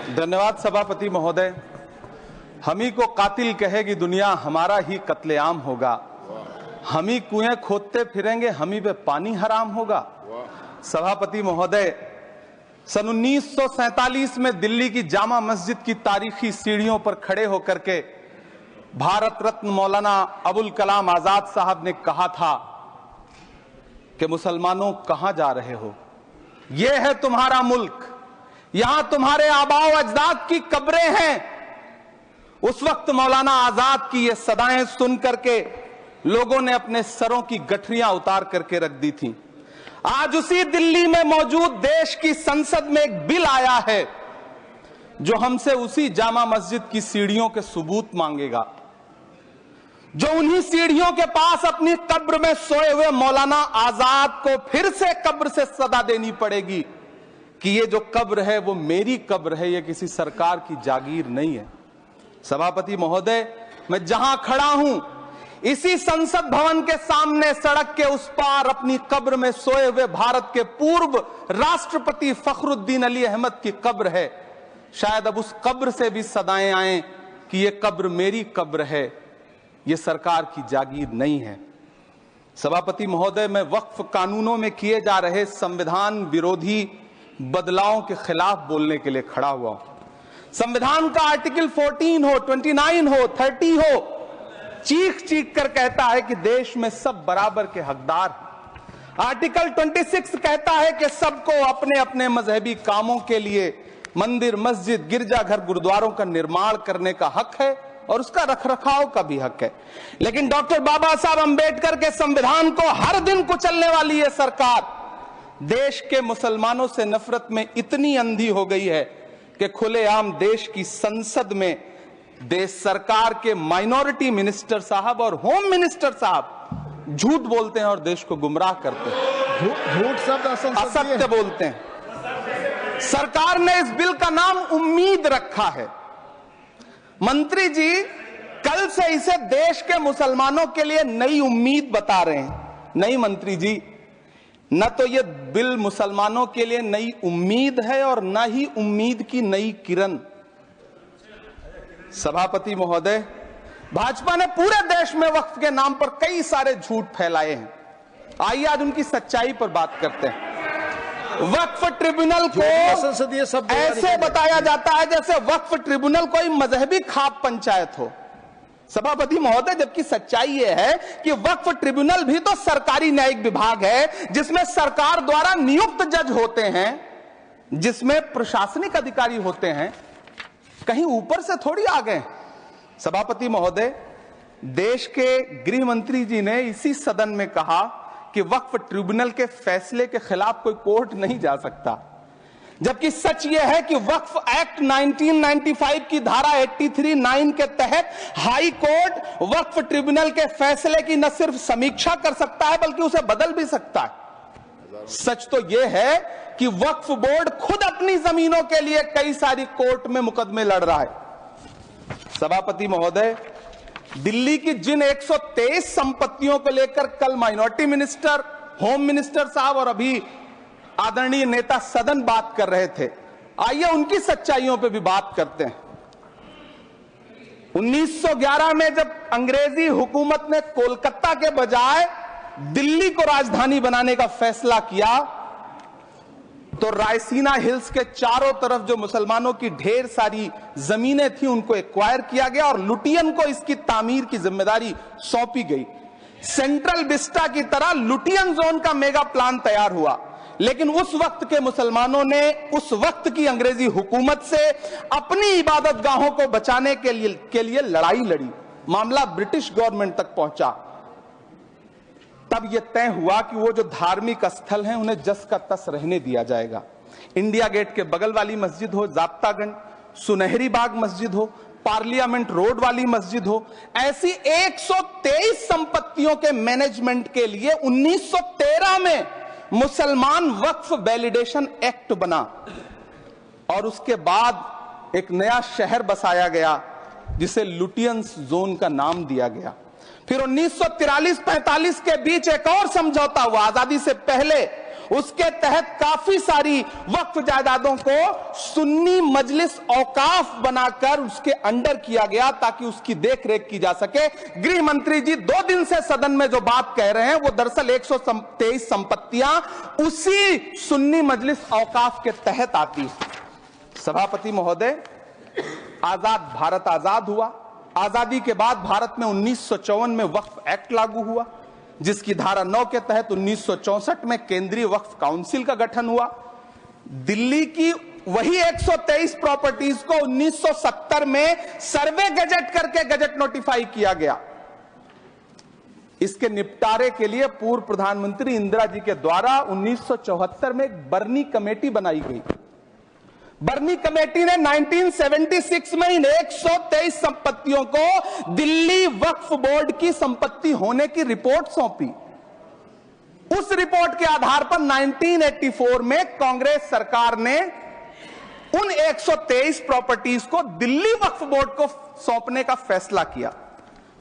धन्यवाद सभापति महोदय। हम ही को कातिल कहेगी दुनिया, हमारा ही कत्लेआम होगा। हम ही कुएं खोदते फिरेंगे, हम ही पे पानी हराम होगा। सभापति महोदय, सन 1947 में दिल्ली की जामा मस्जिद की तारीखी सीढ़ियों पर खड़े होकर के भारत रत्न मौलाना अबुल कलाम आजाद साहब ने कहा था कि मुसलमानों कहां जा रहे हो, यह है तुम्हारा मुल्क, यहां तुम्हारे आबाओ अजदाद की कब्रें हैं। उस वक्त मौलाना आजाद की ये सदाएं सुन करके लोगों ने अपने सरों की गठरियां उतार करके रख दी थी। आज उसी दिल्ली में मौजूद देश की संसद में एक बिल आया है जो हमसे उसी जामा मस्जिद की सीढ़ियों के सबूत मांगेगा, जो उन्हीं सीढ़ियों के पास अपनी कब्र में सोए हुए मौलाना आजाद को फिर से कब्र से सदा देनी पड़ेगी कि ये जो कब्र है वो मेरी कब्र है, ये किसी सरकार की जागीर नहीं है। सभापति महोदय, मैं जहां खड़ा हूं इसी संसद भवन के सामने सड़क के उस पार अपनी कब्र में सोए हुए भारत के पूर्व राष्ट्रपति फखरुद्दीन अली अहमद की कब्र है। शायद अब उस कब्र से भी सदाएं आए कि ये कब्र मेरी कब्र है, ये सरकार की जागीर नहीं है। सभापति महोदय, मैं वक्फ कानूनों में किए जा रहे संविधान विरोधी बदलावों के खिलाफ बोलने के लिए खड़ा हुआ हूं। संविधान का आर्टिकल 14 हो, 29 हो, 30 हो, चीख चीख कर कहता है कि देश में सब बराबर के हकदार हैं। आर्टिकल 26 कहता है कि सबको अपने अपने मजहबी कामों के लिए मंदिर, मस्जिद, गिरजाघर, गुरुद्वारों का निर्माण करने का हक है और उसका रखरखाव का भी हक है। लेकिन डॉक्टर बाबा साहब अंबेडकर के संविधान को हर दिन कुचलने वाली ये सरकार देश के मुसलमानों से नफरत में इतनी अंधी हो गई है कि खुलेआम देश की संसद में देश सरकार के माइनॉरिटी मिनिस्टर साहब और होम मिनिस्टर साहब झूठ बोलते हैं और देश को गुमराह करते हैं, झूठ शब्द असत्य बोलते हैं। सरकार ने इस बिल का नाम उम्मीद रखा है। मंत्री जी कल से इसे देश के मुसलमानों के लिए नई उम्मीद बता रहे हैं। नहीं मंत्री जी, न तो यह बिल मुसलमानों के लिए नई उम्मीद है और न ही उम्मीद की नई किरण। सभापति महोदय, भाजपा ने पूरे देश में वक्फ के नाम पर कई सारे झूठ फैलाए हैं। आइए आज उनकी सच्चाई पर बात करते हैं। वक्फ ट्रिब्यूनल को ऐसे बताया जाता है जैसे वक्फ ट्रिब्यूनल कोई मजहबी खाप पंचायत हो। सभापति महोदय, जबकि सच्चाई यह है कि वक्फ ट्रिब्यूनल भी तो सरकारी न्यायिक विभाग है जिसमें सरकार द्वारा नियुक्त जज होते हैं, जिसमें प्रशासनिक अधिकारी होते हैं, कहीं ऊपर से थोड़ी आ गए। सभापति महोदय, देश के गृह मंत्री जी ने इसी सदन में कहा कि वक्फ ट्रिब्यूनल के फैसले के खिलाफ कोई कोर्ट नहीं जा सकता, जबकि सच यह है कि वक्फ एक्ट 1995 की धारा 83(9) के तहत हाई कोर्ट वक्फ ट्रिब्यूनल के फैसले की न सिर्फ समीक्षा कर सकता है बल्कि उसे बदल भी सकता है। सच तो यह है कि वक्फ बोर्ड खुद अपनी जमीनों के लिए कई सारी कोर्ट में मुकदमे लड़ रहा है। सभापति महोदय, दिल्ली की जिन 123 संपत्तियों को लेकर कल माइनॉरिटी मिनिस्टर, होम मिनिस्टर साहब और अभी आदरणीय नेता सदन बात कर रहे थे, आइए उनकी सच्चाइयों पे भी बात करते हैं। 1911 में जब अंग्रेजी हुकूमत ने कोलकाता के बजाय दिल्ली को राजधानी बनाने का फैसला किया तो रायसीना हिल्स के चारों तरफ जो मुसलमानों की ढेर सारी जमीनें थी उनको एक्वायर किया गया और लुटियन को इसकी तामीर की जिम्मेदारी सौंपी गई। सेंट्रल विस्टा की तरह लुटियन जोन का मेगा प्लान तैयार हुआ, लेकिन उस वक्त के मुसलमानों ने उस वक्त की अंग्रेजी हुकूमत से अपनी इबादत गाहों को बचाने के लिए लड़ाई लड़ी। मामला ब्रिटिश गवर्नमेंट तक पहुंचा। तब यह तय हुआ कि वो जो धार्मिक स्थल हैं उन्हें जस का तस रहने दिया जाएगा। इंडिया गेट के बगल वाली मस्जिद हो, जाप्तागंज, सुनहरी बाग मस्जिद हो, पार्लियामेंट रोड वाली मस्जिद हो, ऐसी 123 संपत्तियों के मैनेजमेंट के लिए 1913 में मुसलमान वक्फ वैलिडेशन एक्ट बना और उसके बाद एक नया शहर बसाया गया जिसे लुटियंस जोन का नाम दिया गया। फिर 1943-45 के बीच एक और समझौता हुआ आजादी से पहले उसके तहत काफी सारी वक्फ जायदादों को सुन्नी मजलिस औकाफ बनाकर उसके अंडर किया गया ताकि उसकी देखरेख की जा सके। गृह मंत्री जी 2 दिन से सदन में जो बात कह रहे हैं वो दरअसल 123 संपत्तियां उसी सुन्नी मजलिस औकाफ के तहत आती है। सभापति महोदय, आजाद भारत आजाद हुआ। आजादी के बाद भारत में 1954 में वक्फ एक्ट लागू हुआ, जिसकी धारा 9 के तहत 1964 में केंद्रीय वक्फ काउंसिल का गठन हुआ। दिल्ली की वही 123 प्रॉपर्टीज को 1970 में सर्वे गजट करके गजट नोटिफाई किया गया। इसके निपटारे के लिए पूर्व प्रधानमंत्री इंदिरा जी के द्वारा 1974 में एक बर्नी कमेटी बनाई गई। बर्नी कमेटी ने 1976 में इन 123 संपत्तियों को दिल्ली वक्फ बोर्ड की संपत्ति होने की रिपोर्ट सौंपी। उस रिपोर्ट के आधार पर 1984 में कांग्रेस सरकार ने उन 123 प्रॉपर्टीज को दिल्ली वक्फ बोर्ड को सौंपने का फैसला किया,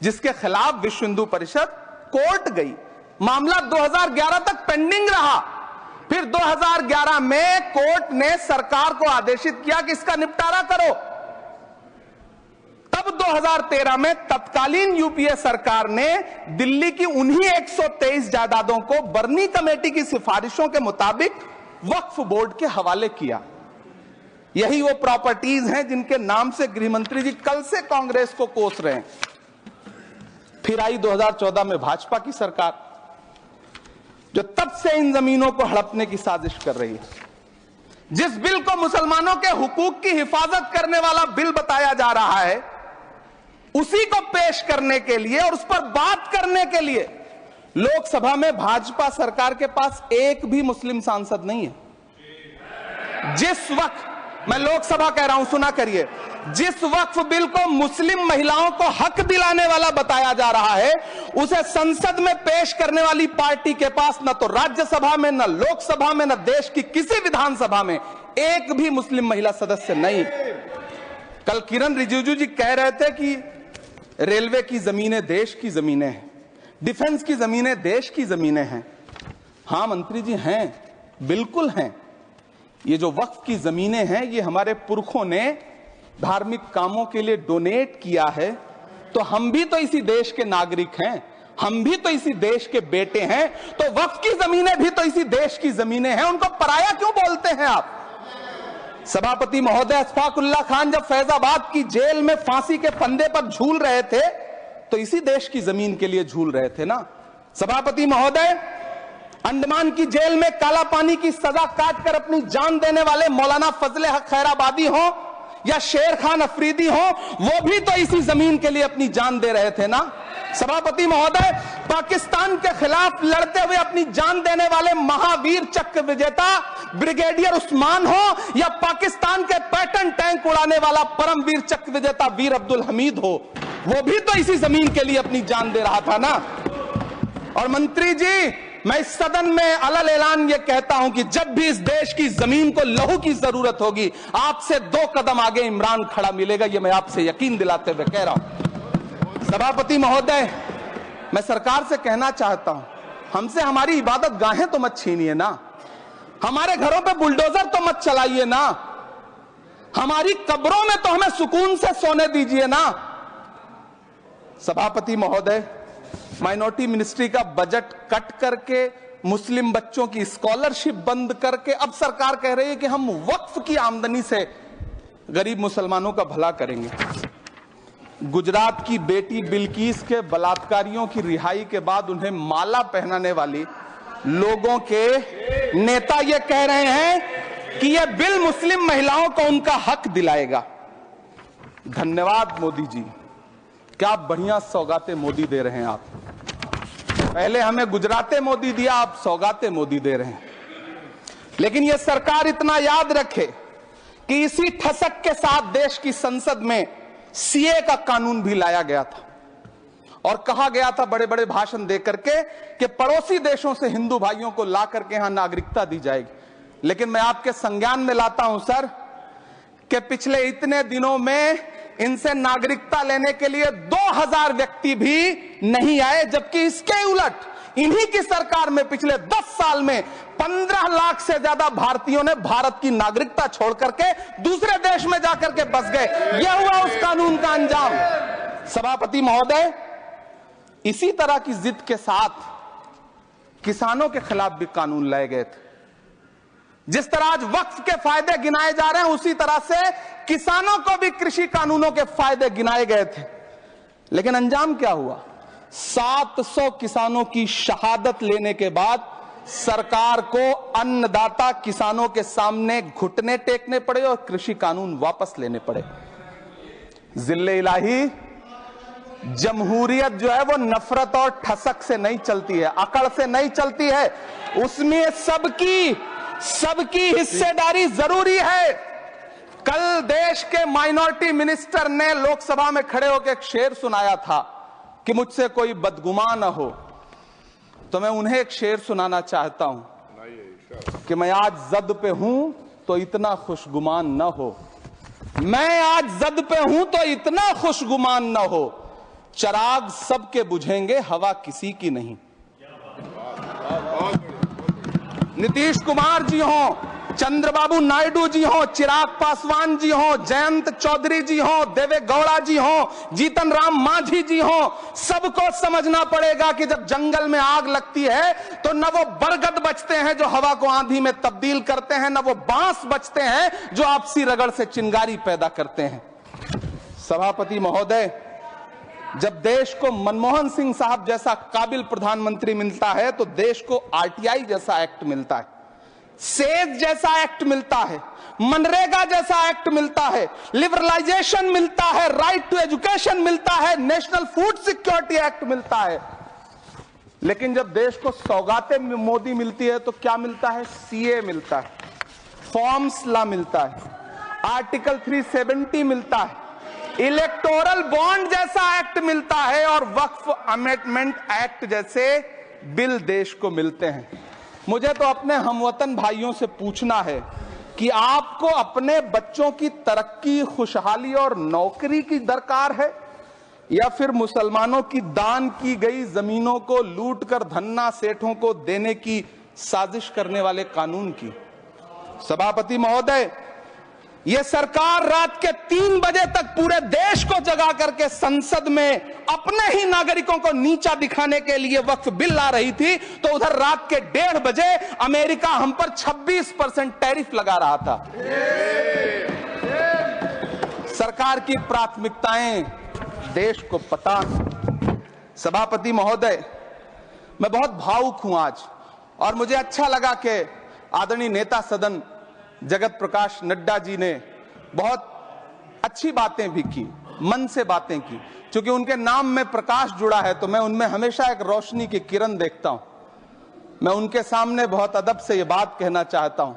जिसके खिलाफ विश्व हिंदू परिषद कोर्ट गई। मामला 2011 तक पेंडिंग रहा। फिर 2011 में कोर्ट ने सरकार को आदेशित किया कि इसका निपटारा करो। तब 2013 में तत्कालीन यूपीए सरकार ने दिल्ली की उन्हीं 123 जायदादों को बर्नी कमेटी की सिफारिशों के मुताबिक वक्फ बोर्ड के हवाले किया। यही वो प्रॉपर्टीज हैं जिनके नाम से गृह मंत्री जी कल से कांग्रेस को कोस रहे हैं। फिर आई 2014 में भाजपा की सरकार, जो तब से इन जमीनों को हड़पने की साजिश कर रही है। जिस बिल को मुसलमानों के हुकूक की हिफाजत करने वाला बिल बताया जा रहा है, उसी को पेश करने के लिए और उस पर बात करने के लिए लोकसभा में भाजपा सरकार के पास एक भी मुस्लिम सांसद नहीं है। जिस वक्त, मैं लोकसभा कह रहा हूं, सुना करिए, जिस वक्फ बिल को मुस्लिम महिलाओं को हक दिलाने वाला बताया जा रहा है, उसे संसद में पेश करने वाली पार्टी के पास न तो राज्यसभा में, न लोकसभा में, न देश की किसी विधानसभा में एक भी मुस्लिम महिला सदस्य नहीं। कल किरण रिजिजू जी कह रहे थे कि रेलवे की जमीनें देश की जमीनें हैं, डिफेंस की जमीनें देश की जमीनें हैं। हां मंत्री जी, हैं, बिल्कुल हैं। ये जो वक्फ की जमीनें हैं, ये हमारे पुरखों ने धार्मिक कामों के लिए डोनेट किया है। तो हम भी तो इसी देश के नागरिक हैं, हम भी तो इसी देश के बेटे हैं। तो वक्फ की जमीनें भी तो इसी देश की जमीनें हैं, उनको पराया क्यों बोलते हैं आप? सभापति महोदय, अशफाकुल्लाह खान जब फैजाबाद की जेल में फांसी के फंदे पर झूल रहे थे, तो इसी देश की जमीन के लिए झूल रहे थे ना। सभापति महोदय, अंडमान की जेल में काला पानी की सजा काटकर अपनी जान देने वाले मौलाना फजले हक खैराबादी हो या शेर खान अफरीदी हो, वो भी तो इसी जमीन के लिए अपनी जान दे रहे थे ना। सभापति महोदय, पाकिस्तान के खिलाफ लड़ते हुए अपनी जान देने वाले महावीर चक्र विजेता ब्रिगेडियर उस्मान हो या पाकिस्तान के पैटर्न टैंक उड़ाने वाला परमवीर चक्र विजेता वीर अब्दुल हमीद हो, वो भी तो इसी जमीन के लिए अपनी जान दे रहा था ना। और मंत्री जी, मैं इस सदन में अलग ऐलान ये कहता हूं कि जब भी इस देश की जमीन को लहू की जरूरत होगी, आपसे 2 कदम आगे इमरान खड़ा मिलेगा। ये मैं आपसे यकीन दिलाते हुए कह रहा हूं। सभापति महोदय, मैं सरकार से कहना चाहता हूं, हमसे हमारी इबादत गाहें तो मत छीनिए ना, हमारे घरों पे बुलडोजर तो मत चलाइए ना, हमारी कब्रों में तो हमें सुकून से सोने दीजिए ना। सभापति महोदय, माइनॉरिटी मिनिस्ट्री का बजट कट करके, मुस्लिम बच्चों की स्कॉलरशिप बंद करके अब सरकार कह रही है कि हम वक्फ की आमदनी से गरीब मुसलमानों का भला करेंगे। गुजरात की बेटी बिल्किस के बलात्कारियों की रिहाई के बाद उन्हें माला पहनाने वाली लोगों के नेता ये कह रहे हैं कि यह बिल मुस्लिम महिलाओं को उनका हक दिलाएगा। धन्यवाद मोदी जी, क्या बढ़िया सौगातें मोदी दे रहे हैं आप। पहले हमें गुजराते मोदी दिया, आप सौगातें मोदी दे रहे हैं। लेकिन यह सरकार इतना याद रखे कि इसी ठसक के साथ देश की संसद में सीए का कानून भी लाया गया था और कहा गया था बड़े बड़े भाषण देकर के कि पड़ोसी देशों से हिंदू भाइयों को ला करके यहां नागरिकता दी जाएगी। लेकिन मैं आपके संज्ञान में लाता हूं सर कि पिछले इतने दिनों में इनसे नागरिकता लेने के लिए 2000 व्यक्ति भी नहीं आए, जबकि इसके उलट इन्हीं की सरकार में पिछले 10 साल में 15 लाख से ज्यादा भारतीयों ने भारत की नागरिकता छोड़ करके दूसरे देश में जाकर के बस गए। यह हुआ उस कानून का अंजाम। सभापति महोदय, इसी तरह की जिद के साथ किसानों के खिलाफ भी कानून लाए गए थे। जिस तरह आज वक्फ के फायदे गिनाए जा रहे हैं, उसी तरह से किसानों को भी कृषि कानूनों के फायदे गिनाए गए थे। लेकिन अंजाम क्या हुआ? 700 किसानों की शहादत लेने के बाद सरकार को अन्नदाता किसानों के सामने घुटने टेकने पड़े और कृषि कानून वापस लेने पड़े। जिल्ले इलाही, जमहूरियत जो है वो नफरत और ठसक से नहीं चलती है, अकड़ से नहीं चलती है। उसमें सबकी हिस्सेदारी जरूरी है। कल देश के माइनॉरिटी मिनिस्टर ने लोकसभा में खड़े होकर एक शेर सुनाया था कि मुझसे कोई बदगुमान न हो, तो मैं उन्हें एक शेर सुनाना चाहता हूं कि मैं आज जद पे हूं तो इतना खुशगुमान न हो, मैं आज जद पे हूं तो इतना खुशगुमान न हो, चराग सबके बुझेंगे हवा किसी की नहीं। नीतीश कुमार जी हो, चंद्रबाबू नायडू जी हो, चिराग पासवान जी हो, जयंत चौधरी जी हो, देवे गौड़ा जी हो, जीतन राम मांझी जी हो, सबको समझना पड़ेगा कि जब जंगल में आग लगती है तो न वो बरगद बचते हैं जो हवा को आंधी में तब्दील करते हैं, न वो बांस बचते हैं जो आपसी रगड़ से चिंगारी पैदा करते हैं। सभापति महोदय, जब देश को मनमोहन सिंह साहब जैसा काबिल प्रधानमंत्री मिलता है तो देश को आरटीआई जैसा एक्ट मिलता है, सेज जैसा एक्ट मिलता है, मनरेगा जैसा एक्ट मिलता है, लिबरलाइजेशन मिलता है, राइट टू एजुकेशन मिलता है, नेशनल फूड सिक्योरिटी एक्ट मिलता है। लेकिन जब देश को सौगातें मोदी मिलती है तो क्या मिलता है? सीए मिलता है, फॉर्म्स लॉ मिलता है, आर्टिकल 370 मिलता है, इलेक्टोरल बॉन्ड जैसा एक्ट मिलता है और वक्फ अमेंडमेंट एक्ट जैसे बिल देश को मिलते हैं। मुझे तो अपने हमवतन भाइयों से पूछना है कि आपको अपने बच्चों की तरक्की, खुशहाली और नौकरी की दरकार है या फिर मुसलमानों की दान की गई जमीनों को लूटकर धन्ना सेठों को देने की साजिश करने वाले कानून की? सभापति महोदय, यह सरकार रात के 3 बजे तक पूरे देश को जगा करके संसद में अपने ही नागरिकों को नीचा दिखाने के लिए वक्फ बिल ला रही थी, तो उधर रात के 1:30 बजे अमेरिका हम पर 26% टैरिफ लगा रहा था। सरकार की प्राथमिकताएं देश को पता। सभापति महोदय, मैं बहुत भावुक हूं आज, और मुझे अच्छा लगा कि आदरणीय नेता सदन जगत प्रकाश नड्डा जी ने बहुत अच्छी बातें भी की, मन से बातें की। क्योंकि उनके नाम में प्रकाश जुड़ा है तो मैं उनमें हमेशा एक रोशनी की किरण देखता हूं। मैं उनके सामने बहुत अदब से यह बात कहना चाहता हूं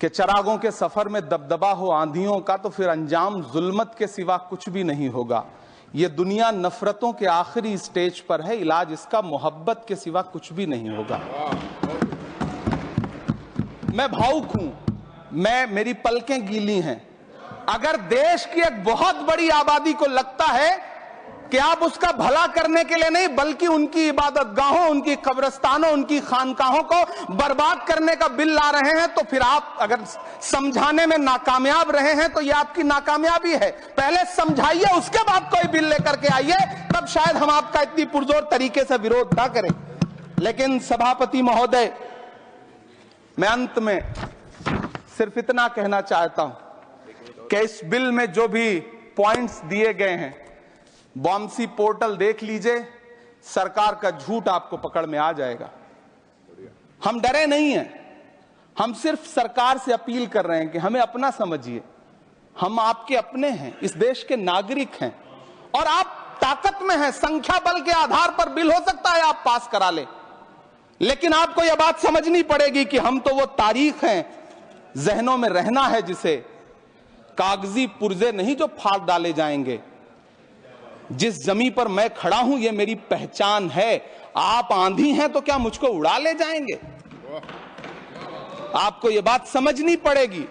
कि चरागों के सफर में दबदबा हो आंधियों का तो फिर अंजाम जुल्मत के सिवा कुछ भी नहीं होगा। यह दुनिया नफरतों के आखिरी स्टेज पर है, इलाज इसका मोहब्बत के सिवा कुछ भी नहीं होगा। मैं भावुक हूं, मेरी पलकें गीली हैं। अगर देश की एक बहुत बड़ी आबादी को लगता है कि आप उसका भला करने के लिए नहीं बल्कि उनकी इबादतगाहों, उनकी कब्रिस्तानों, उनकी खानकाहों को बर्बाद करने का बिल ला रहे हैं, तो फिर आप अगर समझाने में नाकामयाब रहे हैं तो यह आपकी नाकामयाबी है। पहले समझाइए, उसके बाद कोई बिल लेकर के आइए, तब शायद हम आपका इतनी पुरजोर तरीके से विरोध ना करें। लेकिन सभापति महोदय, मैं अंत में सिर्फ इतना कहना चाहता हूं कि इस बिल में जो भी पॉइंट्स दिए गए हैं, बॉम्सी पोर्टल देख लीजिए, सरकार का झूठ आपको पकड़ में आ जाएगा। हम डरे नहीं हैं, हम सिर्फ सरकार से अपील कर रहे हैं कि हमें अपना समझिए। हम आपके अपने हैं, इस देश के नागरिक हैं और आप ताकत में हैं। संख्या बल के आधार पर बिल हो सकता है आप पास करा ले, लेकिन आपको यह बात समझनी पड़ेगी कि हम तो वो तारीख हैं, जहनों में रहना है जिसे कागजी पुर्जे नहीं जो फाड़ डाले जाएंगे। जिस जमीन पर मैं खड़ा हूं ये मेरी पहचान है। आप आंधी हैं तो क्या मुझको उड़ा ले जाएंगे? आपको यह बात समझनी पड़ेगी।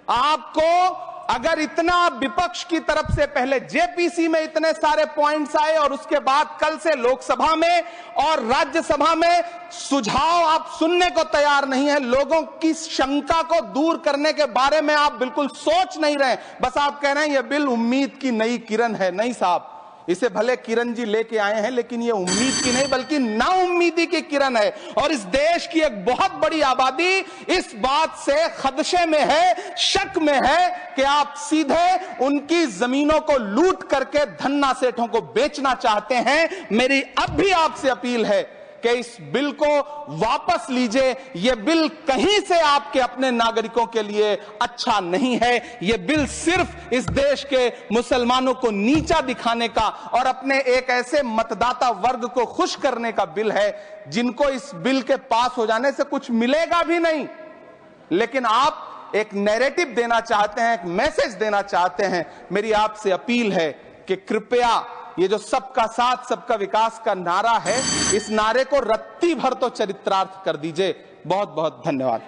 आपको अगर इतना विपक्ष की तरफ से पहले जेपीसी में इतने सारे पॉइंट्स आए और उसके बाद कल से लोकसभा में और राज्यसभा में सुझाव आप सुनने को तैयार नहीं है, लोगों की शंका को दूर करने के बारे में आप बिल्कुल सोच नहीं रहे, बस आप कह रहे हैं यह बिल उम्मीद की नई किरण है। नहीं साहब, इसे भले किरण जी लेके आए हैं, लेकिन ये उम्मीद की नहीं बल्कि नाउम्मीदी की किरण है। और इस देश की एक बहुत बड़ी आबादी इस बात से खदशे में है, शक में है कि आप सीधे उनकी जमीनों को लूट करके धन्ना सेठों को बेचना चाहते हैं। मेरी अब भी आपसे अपील है कि इस बिल को वापस लीजिए। यह बिल कहीं से आपके अपने नागरिकों के लिए अच्छा नहीं है। यह बिल सिर्फ इस देश के मुसलमानों को नीचा दिखाने का और अपने एक ऐसे मतदाता वर्ग को खुश करने का बिल है जिनको इस बिल के पास हो जाने से कुछ मिलेगा भी नहीं। लेकिन आप एक नैरेटिव देना चाहते हैं, एक मैसेज देना चाहते हैं। मेरी आपसे अपील है कि कृपया ये जो सबका साथ सबका विकास का नारा है, इस नारे को रत्ती भर तो चरित्रार्थ कर दीजिए। बहुत बहुत धन्यवाद।